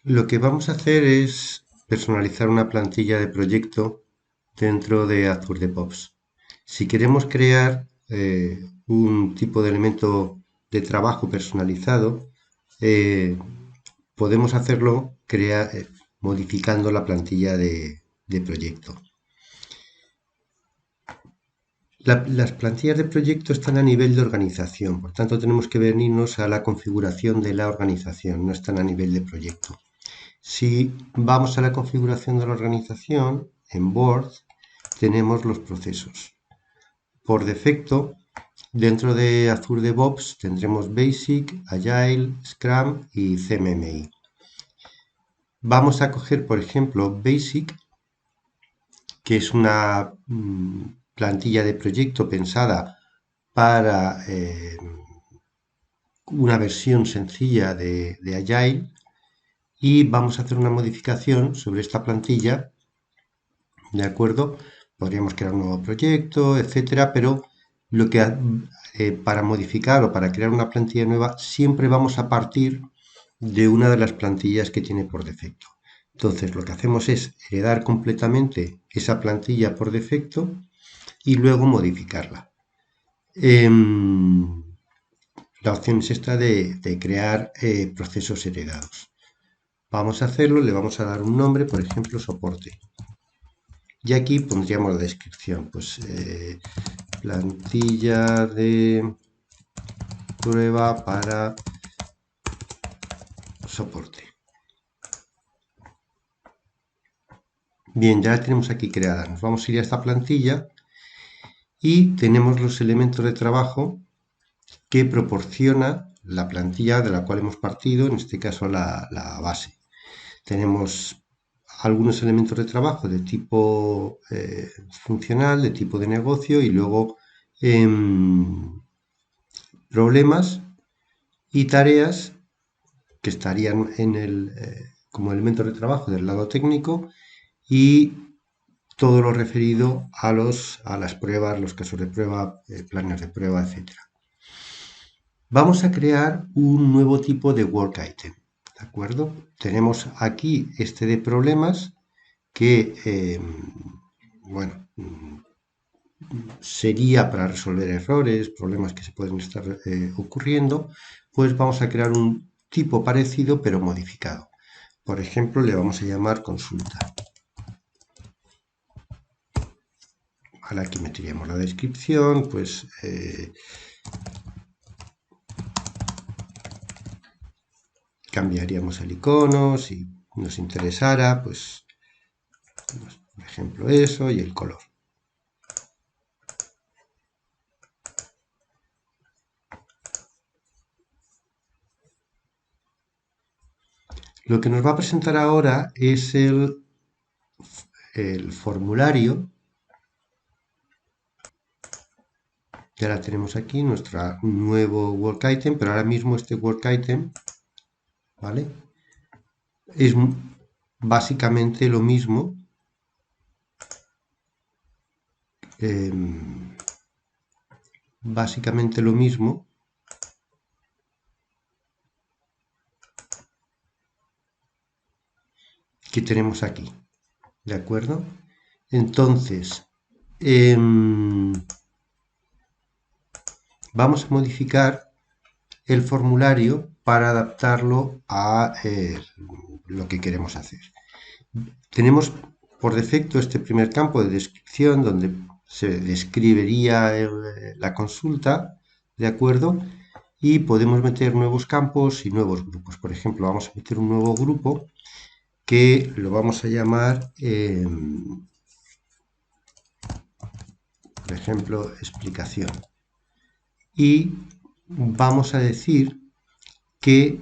Lo que vamos a hacer es personalizar una plantilla de proyecto dentro de Azure DevOps. Si queremos crear un tipo de elemento de trabajo personalizado, podemos hacerlo modificando la plantilla de proyecto. Las plantillas de proyecto están a nivel de organización, por tanto tenemos que venirnos a la configuración de la organización, no están a nivel de proyecto. Si vamos a la configuración de la organización, en Board tenemos los procesos. Por defecto, dentro de Azure DevOps tendremos Basic, Agile, Scrum y CMMI. Vamos a coger, por ejemplo, Basic, que es una plantilla de proyecto pensada para una versión sencilla de Agile, y vamos a hacer una modificación sobre esta plantilla, ¿de acuerdo? Podríamos crear un nuevo proyecto, etcétera, pero para modificar o para crear una plantilla nueva siempre vamos a partir de una de las plantillas que tiene por defecto. Entonces lo que hacemos es heredar completamente esa plantilla por defecto y luego modificarla. La opción es esta de crear procesos heredados. Vamos a hacerlo, le vamos a dar un nombre, por ejemplo, soporte. Y aquí pondríamos la descripción, pues plantilla de prueba para soporte. Bien, ya la tenemos aquí creada. Nos vamos a ir a esta plantilla y tenemos los elementos de trabajo que proporciona la plantilla de la cual hemos partido, en este caso la base. Tenemos algunos elementos de trabajo de tipo funcional, de tipo de negocio, y luego problemas y tareas que estarían como elementos de trabajo del lado técnico, y todo lo referido a las pruebas, los casos de prueba, planes de prueba, etc. Vamos a crear un nuevo tipo de work item, ¿de acuerdo? Tenemos aquí este de problemas que, bueno, sería para resolver errores, problemas que se pueden estar ocurriendo. Pues vamos a crear un tipo parecido pero modificado. Por ejemplo, le vamos a llamar consulta. Ahora aquí meteríamos la descripción, pues cambiaríamos el icono si nos interesara, pues por ejemplo eso, y el color. Lo que nos va a presentar ahora es el formulario. Ya la tenemos aquí, nuestro nuevo work item, pero ahora mismo este work item, ¿vale? Es básicamente lo mismo que tenemos aquí, ¿de acuerdo? Entonces, vamos a modificar el formulario para adaptarlo a lo que queremos hacer. Tenemos por defecto este primer campo de descripción donde se describiría la consulta, ¿de acuerdo? Y podemos meter nuevos campos y nuevos grupos. Por ejemplo, vamos a meter un nuevo grupo que lo vamos a llamar, por ejemplo, explicación. Y vamos a decir que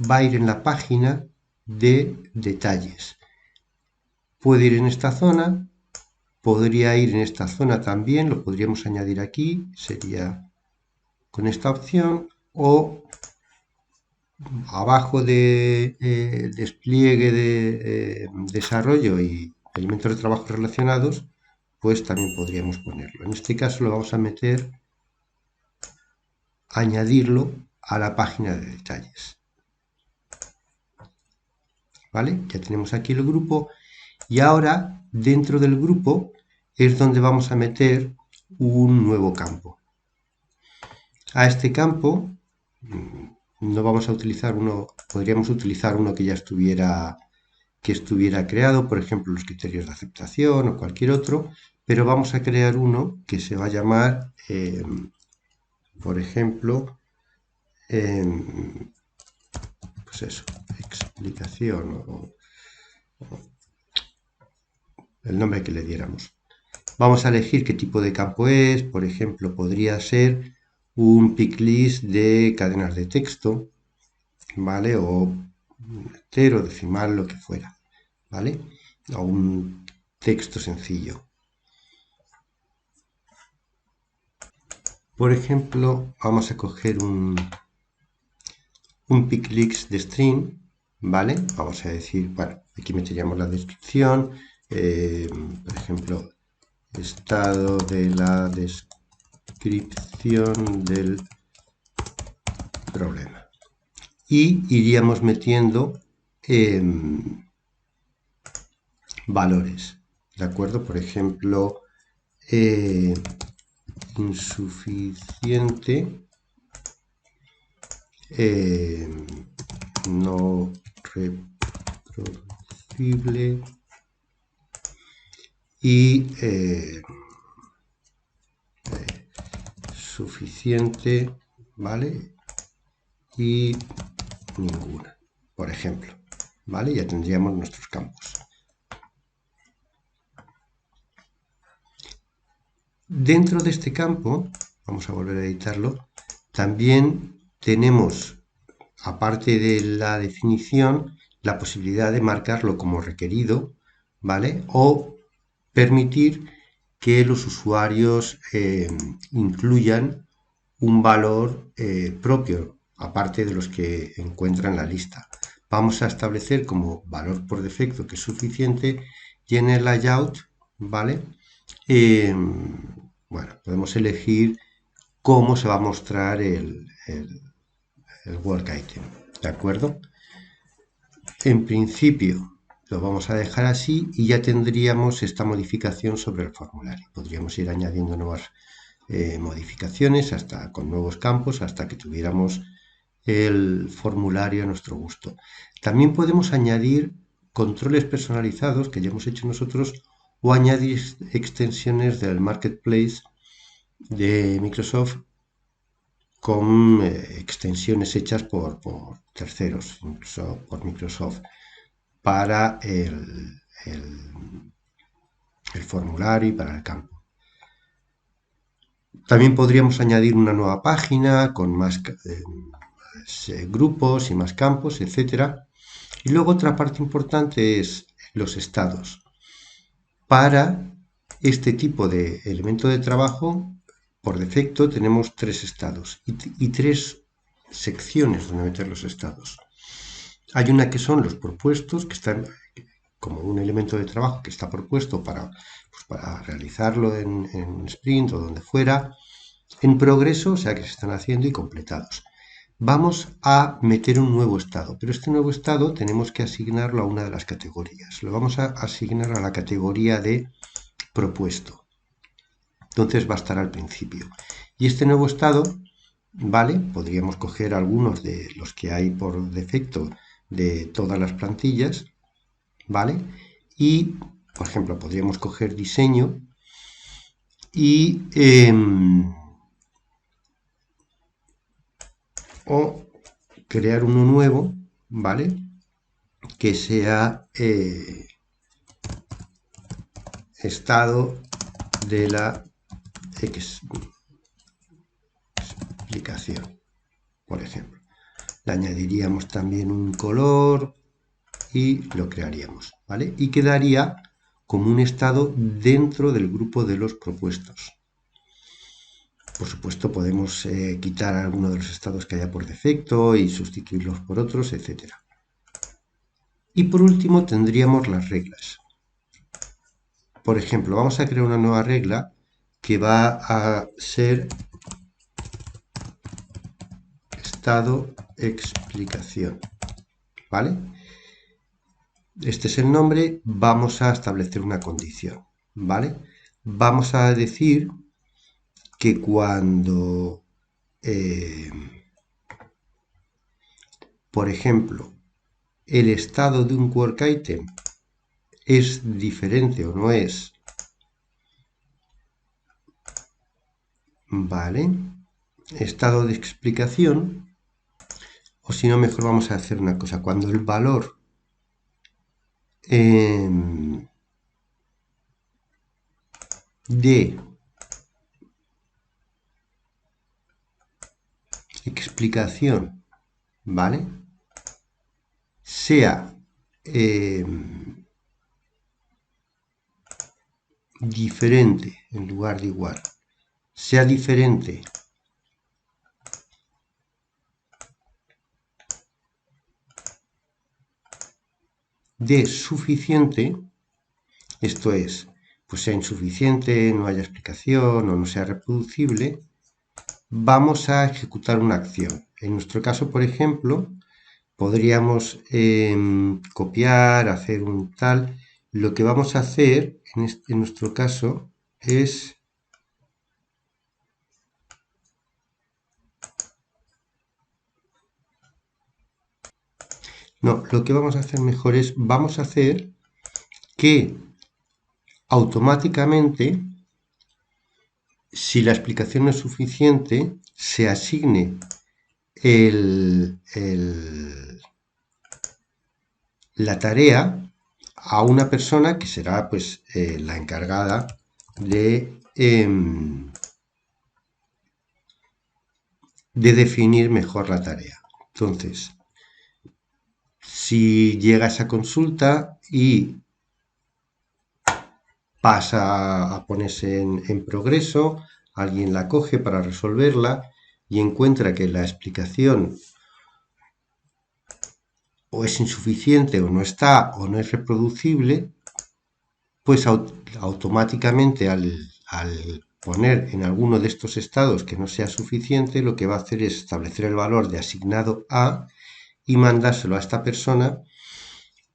va a ir en la página de detalles. Puede ir en esta zona, podría ir en esta zona también, lo podríamos añadir aquí, sería con esta opción, o abajo de despliegue de desarrollo y elementos de trabajo relacionados, pues también podríamos ponerlo. En este caso lo vamos a meter añadirlo a la página de detalles. ¿Vale? Ya tenemos aquí el grupo y ahora dentro del grupo es donde vamos a meter un nuevo campo. A este campo no vamos a utilizar uno, podríamos utilizar uno que ya estuviera creado, por ejemplo los criterios de aceptación o cualquier otro, pero vamos a crear uno que se va a llamar, por ejemplo, pues eso, explicación o el nombre que le diéramos. Vamos a elegir qué tipo de campo es, por ejemplo, podría ser un pick list de cadenas de texto, ¿vale? O entero, decimal, lo que fuera, ¿vale? O un texto sencillo. Por ejemplo, vamos a coger un pick list de string, ¿vale? Vamos a decir, bueno, aquí meteríamos la descripción, por ejemplo, estado de la descripción del problema. Y iríamos metiendo valores, ¿de acuerdo? Por ejemplo, insuficiente, no reproducible y suficiente, ¿vale? Y ninguna, por ejemplo, ¿vale? Ya tendríamos nuestros campos. Dentro de este campo, vamos a volver a editarlo, también tenemos, aparte de la definición, la posibilidad de marcarlo como requerido, ¿vale? O permitir que los usuarios incluyan un valor propio, aparte de los que encuentran en la lista. Vamos a establecer como valor por defecto que es suficiente y en el layout, ¿vale? Bueno, podemos elegir cómo se va a mostrar el work item, ¿de acuerdo? En principio lo vamos a dejar así y ya tendríamos esta modificación sobre el formulario. Podríamos ir añadiendo nuevas modificaciones hasta con nuevos campos hasta que tuviéramos el formulario a nuestro gusto. También podemos añadir controles personalizados que ya hemos hecho nosotros o añadir extensiones del marketplace de Microsoft con extensiones hechas por terceros, incluso por Microsoft, para el formulario y para el campo. También podríamos añadir una nueva página con más grupos y más campos, etc. Y luego otra parte importante es los estados. Para este tipo de elemento de trabajo, por defecto tenemos 3 estados y 3 secciones donde meter los estados. Hay una que son los propuestos, que están como un elemento de trabajo que está propuesto para realizarlo en sprint o donde fuera, en progreso, o sea que se están haciendo y completados. Vamos a meter un nuevo estado, pero este nuevo estado tenemos que asignarlo a una de las categorías. Lo vamos a asignar a la categoría de propuesto. Entonces va a estar al principio. Y este nuevo estado, ¿vale? Podríamos coger algunos de los que hay por defecto de todas las plantillas, ¿vale? Y, por ejemplo, podríamos coger diseño y o crear uno nuevo, ¿vale? Que sea estado de la explicación, por ejemplo. Le añadiríamos también un color y lo crearíamos, ¿vale? Y quedaría como un estado dentro del grupo de los propuestos. Por supuesto, podemos quitar alguno de los estados que haya por defecto y sustituirlos por otros, etc. Y por último tendríamos las reglas. Por ejemplo, vamos a crear una nueva regla que va a ser estado explicación, ¿vale? Este es el nombre, vamos a establecer una condición, ¿vale? Vamos a decir que cuando, por ejemplo, el estado de un work item es diferente o no es, ¿vale? Estado de explicación, o si no, mejor vamos a hacer una cosa, cuando el valor de explicación, ¿vale? Sea diferente en lugar de igual, sea diferente de suficiente, esto es, pues sea insuficiente, no haya explicación o no sea reproducible, vamos a ejecutar una acción. En nuestro caso, por ejemplo, podríamos copiar, hacer un tal. Lo que vamos a hacer en nuestro caso es no, lo que vamos a hacer mejor es vamos a hacer que automáticamente, si la explicación no es suficiente, se asigne la tarea a una persona que será pues la encargada de definir mejor la tarea. Entonces, si llega esa consulta y pasa a ponerse en progreso, alguien la coge para resolverla y encuentra que la explicación o es insuficiente o no está o no es reproducible, pues automáticamente al poner en alguno de estos estados que no sea suficiente, lo que va a hacer es establecer el valor de asignado a y mandárselo a esta persona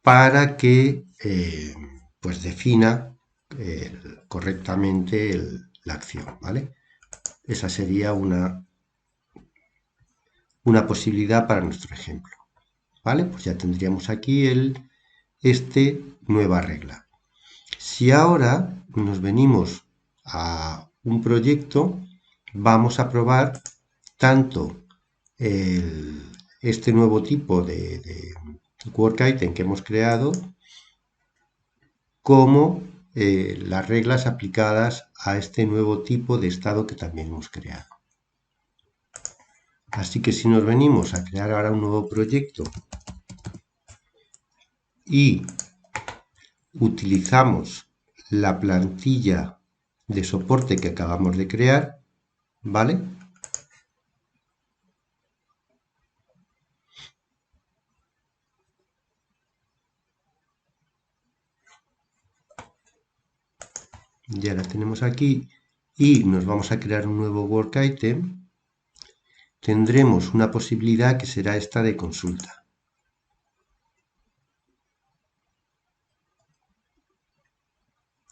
para que pues defina correctamente la acción, ¿vale? Esa sería una posibilidad para nuestro ejemplo, ¿vale? Pues ya tendríamos aquí nueva regla. Si ahora nos venimos a un proyecto, vamos a probar tanto este nuevo tipo de work item que hemos creado como las reglas aplicadas a este nuevo tipo de estado que también hemos creado. Así que si nos venimos a crear ahora un nuevo proyecto y utilizamos la plantilla de soporte que acabamos de crear, ¿vale? Ya la tenemos aquí y nos vamos a crear un nuevo work item. Tendremos una posibilidad que será esta de consulta.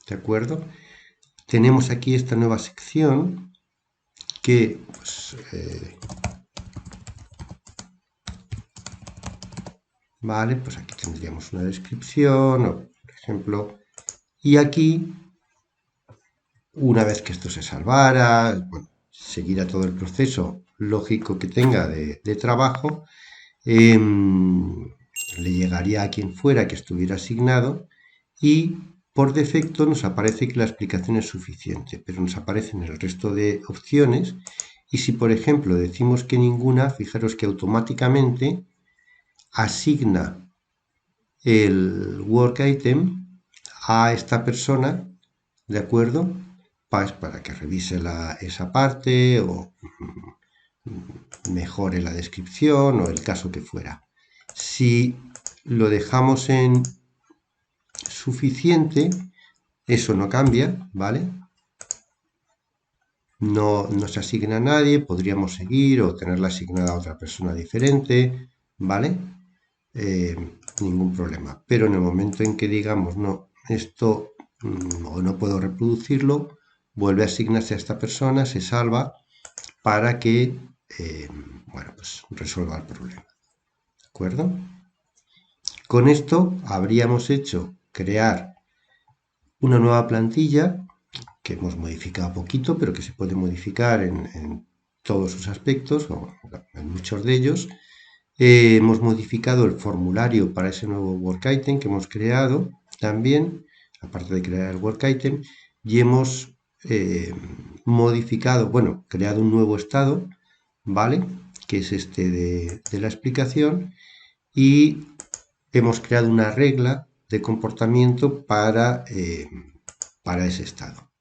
¿De acuerdo? Tenemos aquí esta nueva sección que pues, vale, pues aquí tendríamos una descripción, o, por ejemplo, y aquí, una vez que esto se salvara, bueno, seguirá todo el proceso lógico que tenga de trabajo, le llegaría a quien fuera que estuviera asignado y por defecto nos aparece que la explicación es suficiente, pero nos aparecen el resto de opciones y si por ejemplo decimos que ninguna, fijaros que automáticamente asigna el work item a esta persona, ¿de acuerdo? Para que revise esa parte o mejore la descripción o el caso que fuera. Si lo dejamos en suficiente, eso no cambia, ¿vale? no se asigna a nadie, podríamos seguir o tenerla asignada a otra persona diferente, ¿vale? Ningún problema. Pero en el momento en que digamos, no, esto o no puedo reproducirlo, vuelve a asignarse a esta persona, se salva para que, bueno, pues resuelva el problema. ¿De acuerdo? Con esto habríamos hecho crear una nueva plantilla que hemos modificado poquito, pero que se puede modificar en todos sus aspectos, o en muchos de ellos. Hemos modificado el formulario para ese nuevo work item que hemos creado también, aparte de crear el work item, y hemos modificado, bueno, creado un nuevo estado, ¿vale? Que es este de la explicación, y hemos creado una regla de comportamiento para ese estado.